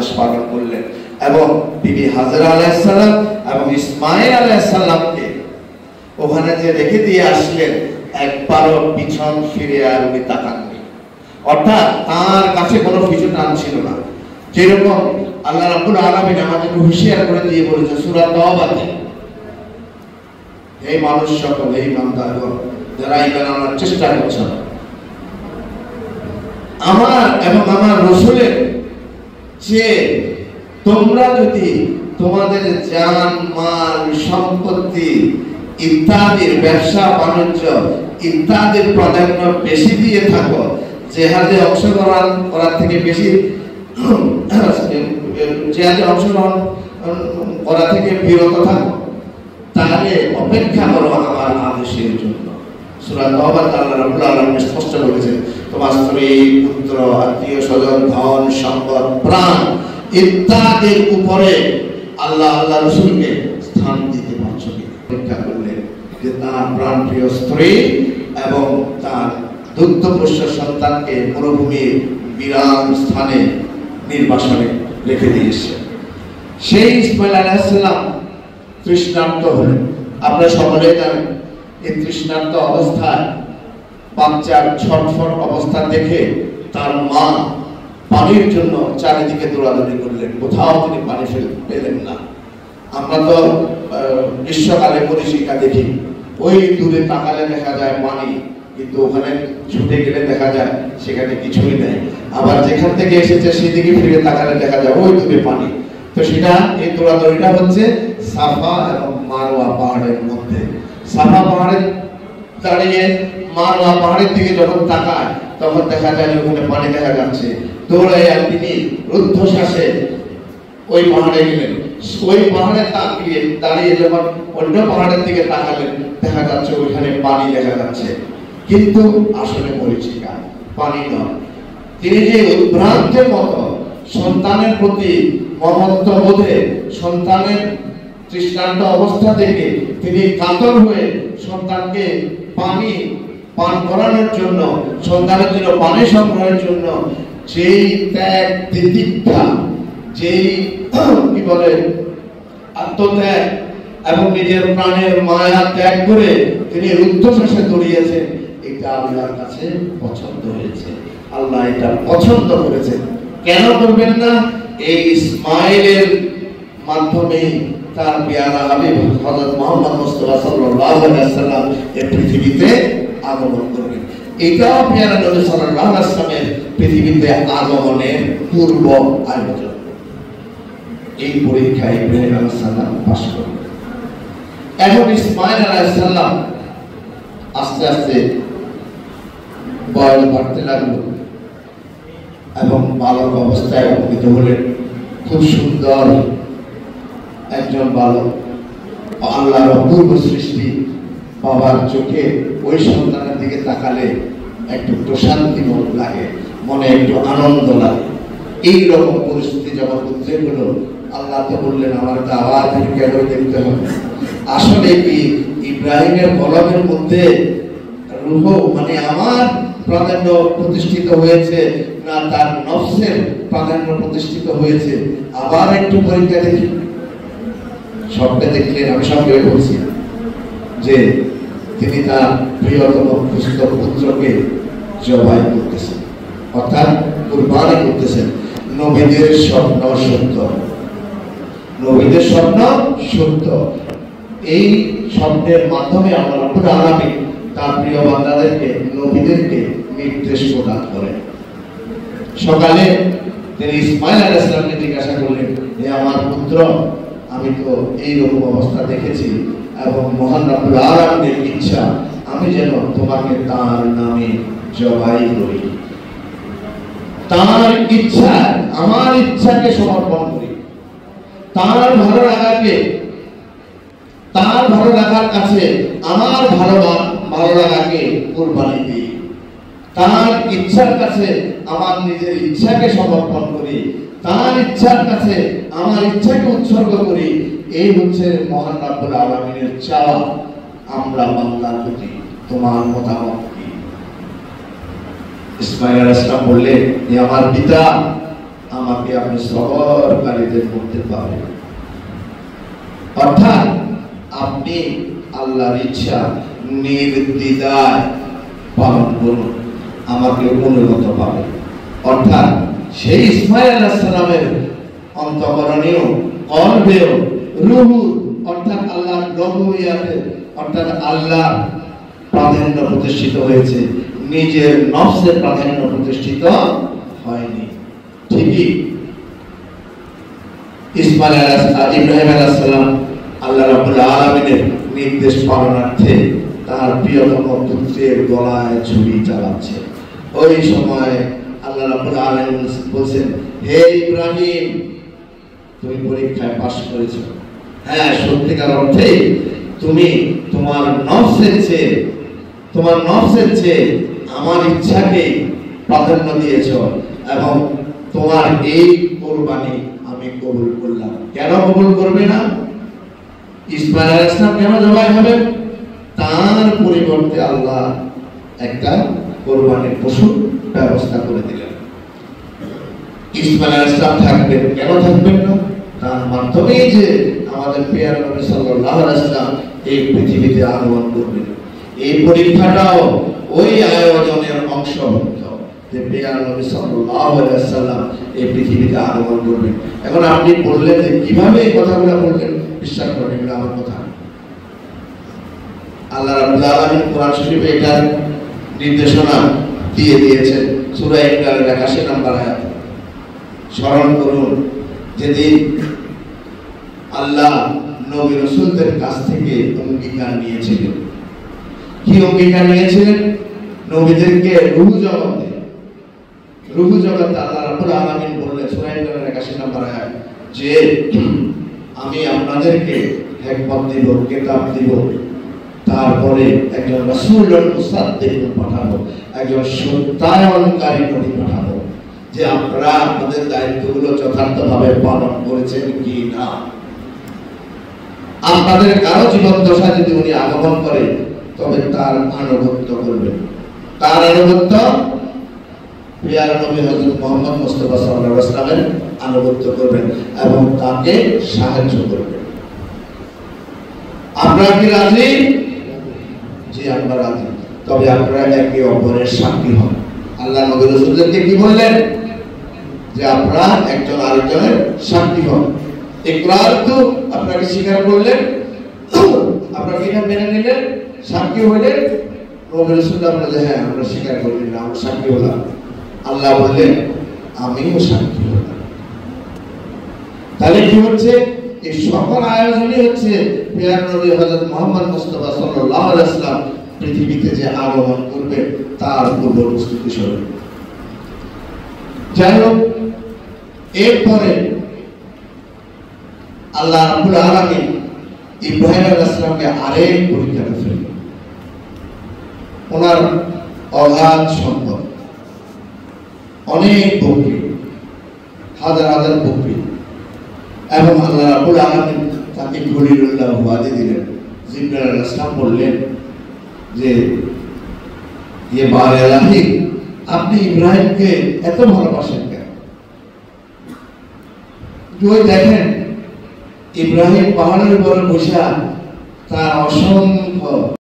আদেশ পালন করলেন এবং বিবি হাজরা আলাইহিস সালাম এবং ইসমাঈল আলাইহিস সালামকে ওখানে যে রেখে দিয়ে আসলেন, একবারও পিছন ফিরে আর উনি তাকাননি। অর্থাৎ তার কাছে কোনো পিছু টান ছিল না। যেরকম আল্লাহ রাব্বুল আলামিন আমাদেরকে হুঁশিয়ার করে দিয়ে বলেছে সূরা তাওবাতে, এই মানুষ সকল, এই ইমানদারগণ যারা ঈমান আনার চেষ্টা করছেন, আমার এবং আমার রাসূলের যে তোমরা যদি তোমাদের জান মাল সম্পত্তি ইত্যাদির ব্যবসা বাণিজ্য ইত্যাদির প্রাধান্য বেশি দিয়ে থাকো, জিহাদে অংশগ্রহণ করার থেকে বেশি জিহাদে অংশগ্রহণ করা থেকে বিরত থাকো, তাহলে অপেক্ষা করো আমার আদেশের জন্য। সূরা তাওবাতে আল্লাহ রাব্বুল আলামিন স্পষ্ট বলেছেন, তোমার স্ত্রী, পুত্র, আত্মীয় স্বজন, ধন সম্পদ, প্রাণ ইত্যাদির উপরে আল্লাহ রাসূলকে স্থান দিতে পারছো কি? অপেক্ষা করলেন যে তার প্রাণপ্রিয় স্ত্রী এবং তার দুগ্ধপোষ্য সন্তানকে মরুভূমির বিরাম স্থানে নির্বাসনে রেখে দিয়েছে। সেই ইসমাঈল আলাইহিস সালাম তৃষ্ণার্ত হলেন। আপনারা সকলেই জানেন, এই তৃষ্ণার্ত অবস্থায় বাচ্চার ছটফট অবস্থা দেখে তার মা পানির জন্য চারিদিকে দৌড়াদৌড়ি করলেন, কোথাও তিনি পানি পেলেন না। আমরা তো গ্রীষ্মকালে পরিশিকা দেখি, ওই দূরে তাকালে দেখা যায় পানি, কিন্তু ওখানে ছুটে গেলে দেখা যায় সেখানে কিছুই নেই। আবার যেখান থেকে এসেছে সেদিকে ফিরে তাকালে দেখা যায় ওই দূরে পানি। তো সেটা এই দৌড়াদৌড়িটা হচ্ছে সাফা এবং মারওয়া পাহাড়ের মধ্যে। সাফা পাহাড়ে দাঁড়িয়ে মারওয়া পাহাড়ের দিকে যখন তাকায় তখন দেখা যায় ওখানে পানি দেখা যাচ্ছে। দৌড়াইয়া তিনি রুদ্ধশ্বাসে ওই পাহাড়ে গেলেন। ওই পাহাড়ে দাঁড়িয়ে যখন অন্য পাহাড়ের দিকে তাকালেন দেখা যাচ্ছে ওইখানে পানি দেখা যাচ্ছে, কিন্তু আসলে মরীচিকা, পানি নয়। তিনি যে উদ্ভ্রান্তের মতো সন্তানের প্রতি মমত্ব বোধে, সন্তানের তৃষ্ণার্ত অবস্থা থেকে তিনি কাতর হয়ে সন্তানকে পানি পান করানোর জন্য, সন্তানের জন্য পানি সংগ্রহের জন্য যেই ত্যাগ তিতিক্ষা, যেই কি বলে আত্মত্যাগ এবং নিজের প্রাণের মায়া ত্যাগ করে তিনি রুদ্ধশ্বাসে দৌড়িয়েছেন, এটা আল্লাহর কাছে পছন্দ হয়েছে। আল্লাহ এটা পছন্দ করেছেন। কেন করবেন না? এই ইসমাঈলের মাধ্যমে তার পেয়ারা হাবিব হযরত মুহাম্মদ মুস্তাফা সাল্লাল্লাহু আলাইহি ওয়াসাল্লাম এই পৃথিবীতে আগমন করবেন। এটাও পেয়ারা নবী সাল্লাল্লাহু আলাইহি ওয়াসাল্লামের পৃথিবীতে আগমনের পূর্ব আয়োজন। এই পরীক্ষায় ইব্রাহিম আলাইহিস সালাম পাস করলেন। এখন ইসমাঈল আলাইহিস সালাম আস্তে আস্তে বয়স বাড়তে লাগলো এবং বালক অবস্থায় উপনীত হলেন। খুব সুন্দর একজন বালক, আল্লাহর অপূর্ব সৃষ্টি। বাবার চোখে ওই সন্তানের দিকে তাকালে একটু প্রশান্তি লাগে, মনে একটু আনন্দ লাগে। এইরকম পরিস্থিতি যখন উদ্রেক হলো, আল্লাহ তো বললেন আমার তো আবার কেন দেখতে হবে। আসলে কি ইব্রাহিমের কলমের মধ্যে রূহ মানে আমার প্রাধান্য প্রতিষ্ঠিত হয়েছে না তার নফসের প্রাধান্য প্রতিষ্ঠিত হয়েছে? আবার একটু পরীক্ষা দেখি। সবটা দেখলেন, আমি সবকে বলছি যে তিনি তার প্রিয়তম পুত্রকে জবাই করতেছেন, অর্থাৎ কুরবানি করতেছেন। নবীদের স্বপ্ন সত্য, নবীদের স্বপ্ন সত্য। এই স্বপ্নের মাধ্যমে আল্লাহ রাব্বুল আলামিন তার প্রিয় বান্দাদেরকে, নবীদেরকে নির্দেশ প্রদান করেন। সকালে তিনি ইসমাঈল আলাইহিস সালামকে জিজ্ঞাসা করলেন, হে আমার পুত্র, আমি তো এইরকম অবস্থা দেখেছি এবং মহান রাব্বুল আলামিনের ইচ্ছা আমি যেন তোমাকে তার নামে জবাই করি, তার ইচ্ছা আমার ইচ্ছাকে সমর্পণ করি, তার ভালো লাগাকে, তার ভালো লাগার কাছে আমার ভালো লাগাকে কুরবানি দিই, তার ইচ্ছার কাছে আমার নিজের ইচ্ছাকে সমর্পণ করি, তার ইচ্ছার কাছে আমার ইচ্ছাকে উৎসর্গ করি। এই হচ্ছে মহান রাব্বুল আলামিনের চাওয়া। আমরা বান্দার প্রতি তোমার মতামত কি? ইসমাঈল আলাইহিস সালাম বললেন, হে আমার পিতা, আমাকে আপনি সবরকারীদের মধ্যে পাবেন। অর্থাৎ আপনি আল্লাহর ইচ্ছা নির্দ্বিধায় পালন করুন, আমাকে অনুগত পাবেন। অর্থাৎ সেই ইসমাঈল আলাইহিস সালামের অন্তঃকরণেও কলবেও রূহ অর্থাৎ আল্লাহর রবুবিয়াতে অর্থাৎ আল্লাহ প্রাধান্য প্রতিষ্ঠিত হয়েছে, নিজের নফসের প্রাধান্য প্রতিষ্ঠিত হয়নি। ঠিকই ইব্রাহিম আলাইহিস সালাম আল্লাহ রাব্বুল আলামিনের নির্দেশ পালনার্থে তার প্রিয়তম পুত্রের গলায় ছুরি চালাচ্ছে। ওই সময় আল্লাহ রাব্বুল আলামিন বলেন, হে ইব্রাহিম, তুমি পরীক্ষায় পাস করেছো। হ্যাঁ, সত্যিকার অর্থে তুমি তোমার নফসের চেয়ে আমার ইচ্ছাকে প্রাধান্য দিয়েছো এবং তোমার এই কুরবানি আমি কবুল করলাম। কেন কবুল করবে না? ইসমাঈল আলাইহিস সালাম কেন জবাই হবেন? তার পরিবর্তে আল্লাহ একটা কুরবানির পশু ব্যবস্থা করে দিলেন। ইসমাঈল আলাইহিস সালাম থাকবেন, কেন থাকবেন না? তার মাধ্যমেই যে আমাদের প্রিয় নবী সাল্লাল্লাহু আলাইহি ওয়াসাল্লাম এই পৃথিবীতে আগমন করবেন। এই পরীক্ষাটাও ওই আয়োজনের অংশভুক্ত যে প্রিয় নবী সাল্লাল্লাহু আলাইহি ওয়াসাল্লাম এই পৃথিবীতে আগমন করবেন। এখন আপনি বললেন যে কিভাবে এই কথাগুলো বললেন, বিশ্বাস করেন এগুলো আমার কথা। আল্লাহ রাব্বুল আলামিন কোরআন শরীফে এটা নির্দেশনা দিয়ে দিয়েছেন। সূরা ইমরানের 81 নম্বর আয়াত স্মরণ করুন, যেদিন আল্লাহ নবী রাসূলদের কাছ থেকে অঙ্গীকার নিয়েছিলেন। কি অঙ্গীকার নিয়েছিলেন? নবীদেরকে রূহ জগতে আল্লাহ রাব্বুল আলামিন বললেন সূরা ইমরানের 81 নম্বর আয়াত যে আমি আপনাদেরকে হিকমত দিব, কিতাব দিব, তারপরে একজন রাসূলুল মুসাদ্দিক পাঠাবো, একজন সত্যায়নকারী নবী পাঠাবো, যে আপনারা আপনাদের দায়িত্বগুলো যথার্থভাবে পালন করেছেন কি না। আপনাদের কারো জীবন দশা যদি উনি আগমন করে তবে তার আনুগত্য করবেন। তার আনুগত্য প্রিয় নবী হযরত মুহাম্মদ মুস্তাফা সাল্লাল্লাহু আলাইহি ওয়াসাল্লামের আনুগত্য করবেন এবং তাকে সাহায্য করবেন। আপনারা কি রাজি? জি, আমরা রাজি। তবে আপনারা একে অপরের সাক্ষী হন। আল্লাহ নবী রাসূলদেরকে কি বললেন? যে আপনারা একজন আরেকজনের সাক্ষী হন। ইকরার তো আপনাকে স্বীকার করলেন, আপনারা কি এটা মেনে নিলেন, সাক্ষী হইলেন। নবী রাসূল আপনারা হ্যাঁ আমরা স্বীকার করলেন, আমরা সাক্ষী হলাম। আল্লাহ বললেন আমিও সাক্ষী হলাম। তাহলে কি হচ্ছে? এই সকল আয়োজনই হচ্ছে প্রিয় নবী হযরত মুহাম্মদ মুস্তাফা সাল্লাল্লাহু আলাইহি ওয়াসাল্লাম পৃথিবীতে যে আগমন করবে তার পূর্ব প্রস্তুতি স্বরূপ। যাই হোক, এরপরে আল্লাহ রাব্বুল আলামিন ইব্রাহিম আলাইহিস সালামকে আরেক পরীক্ষাতে ফেললেন। ওনার অগাধ সম্পদ, অনেক বকরি, হাজার হাজার বকরি, এবং আল্লাহ রাব্বুল আলামিন তাকে খলিলুল্লাহ ওয়াদি দিলেন। জিবরাইল আলাইহিস সালাম বললেন যে ইয়ে বারে ইলাহি, আপনি ইব্রাহিমকে এত ভালোবাসেন কেন? ওই দেখেন ইব্রাহিম পাহাড়ের উপরে বসে তার অসংখ্য